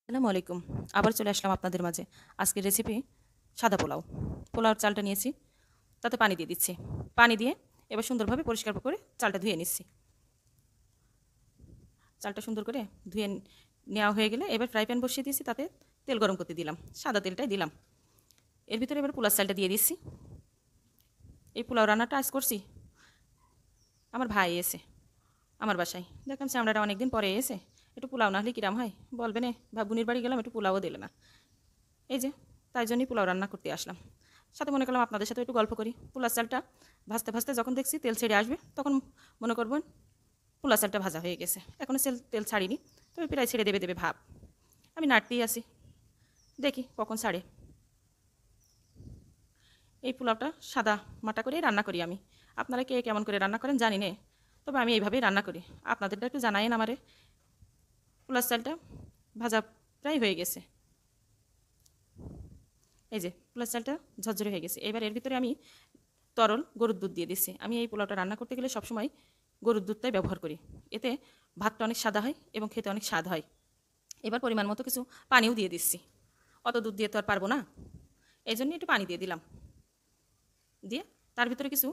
আসসালামু আলাইকুম। আবার চলে আসলাম আপনাদের মাঝে। আজকের রেসিপি সাদা পোলাও। পোলাওর চালটা নিয়েছি, তাতে পানি দিয়ে দিচ্ছি। পানি দিয়ে এবার সুন্দরভাবে পরিষ্কার করে চালটা ধুয়ে নিচ্ছি। চালটা সুন্দর করে ধুয়ে নেওয়া হয়ে গেলে এবার ফ্রাই প্যান বসিয়ে দিয়েছি, তাতে তেল গরম করতে দিলাম। সাদা তেলটাই দিলাম। এর ভিতরে এবার পোলার চালটা দিয়ে দিচ্ছি। এই পোলাও রান্নাটা আজ করছি আমার ভাই এসে আমার বাসায়। দেখলাম আমরা অনেকদিন পরে এসে একটু পোলাও না হলে কিরাম হয়, বলবে না ভাবুনির বাড়ি গেলাম একটু পোলাও দিলে না। এই যে তাই জন্যই পোলাও রান্না করতে আসলাম। সাথে মনে করলাম আপনাদের সাথে একটু গল্প করি। পোলার চালটা ভাজতে ভাজতে যখন দেখছি তেল ছেড়ে আসবে, তখন মনে করবেন পোলার চালটা ভাজা হয়ে গেছে। এখনও তেল ছাড়িনি, তবে প্রায় ছেড়ে দেবে দেবে ভাব। আমি নাড়তেই আসি, দেখি কখন ছাড়ে। এই পোলাওটা সাদা মাটা করেই রান্না করি আমি। আপনারা কে কেমন করে রান্না করেন জানি না, তবে আমি এইভাবেই রান্না করি। আপনাদেরটা একটু জানাইন আমারে। পোলার চালটা ভাজা প্রায় হয়ে গেছে। এই যে পোলার চালটা ঝরঝরে হয়ে গেছে। এবার এর ভিতরে আমি তরল গরুর দুধ দিয়ে দিচ্ছি। আমি এই পোলাওটা রান্না করতে গেলে সবসময় গরুর দুধটাই ব্যবহার করি। এতে ভাতটা অনেক সাদা হয় এবং খেতে অনেক স্বাদ হয়। এবার পরিমাণ মতো কিছু পানিও দিয়ে দিচ্ছি। অত দুধ দিয়ে তো আর পারবো না, এই জন্য একটু পানি দিয়ে দিলাম। দিয়ে তার ভিতরে কিছু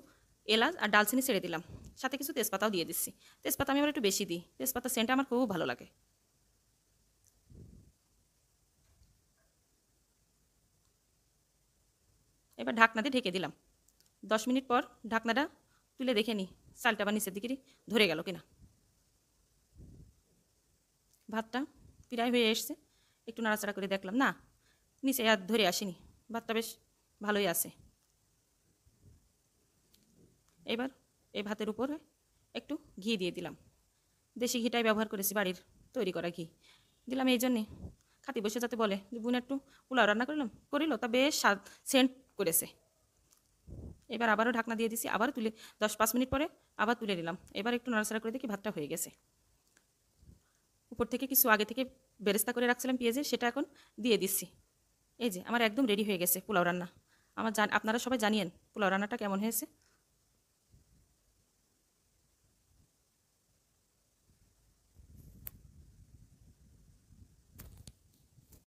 এলাচ আর ডালচিনি ছেড়ে দিলাম। সাথে কিছু তেজপাতাও দিয়ে দিচ্ছি। তেজপাতা আমি আবার একটু বেশি দিই, তেজপাতা সেন্টটা আমার খুব ভালো লাগে। এবার ঢাকনা দিয়ে ঢেকে দিলাম। 10 মিনিট পর ঢাকনাটা তুলে দেখে নিই চালটা আবার নিচের দিকে ধরে গেল কিনা। ভাতটা প্রায় হয়ে এসছে, একটু নাড়াচাড়া করে দেখলাম না, নিচে আর ধরে আসেনি। ভাতটা বেশ ভালোই আছে। এবার এই ভাতের উপরে একটু ঘি দিয়ে দিলাম। দেশি ঘিটাই ব্যবহার করেছি, বাড়ির তৈরি করা ঘি দিলাম। এই জন্যে খাতি বসে যাতে বলে যে বোন একটু পোলাও রান্না করিল, তা বেশ স্বাদ সেন্ট করেছে। এবার আবারও ঢাকনা দিয়ে দিছি, আবার তুলে 10-5 মিনিট পরে আবার তুলে নিলাম। এবার একটু নাড়াচাড়া করে দেখি ভাতটা হয়ে গেছে। উপর থেকে কিছু আগে থেকে বেরেস্তা করে রাখছিলাম পেঁয়াজের, সেটা এখন দিয়ে দিচ্ছি। এই যে আমার একদম রেডি হয়ে গেছে পোলাও রান্না। আপনারা সবাই জানিয়েন পোলাও রান্নাটা কেমন হয়েছে।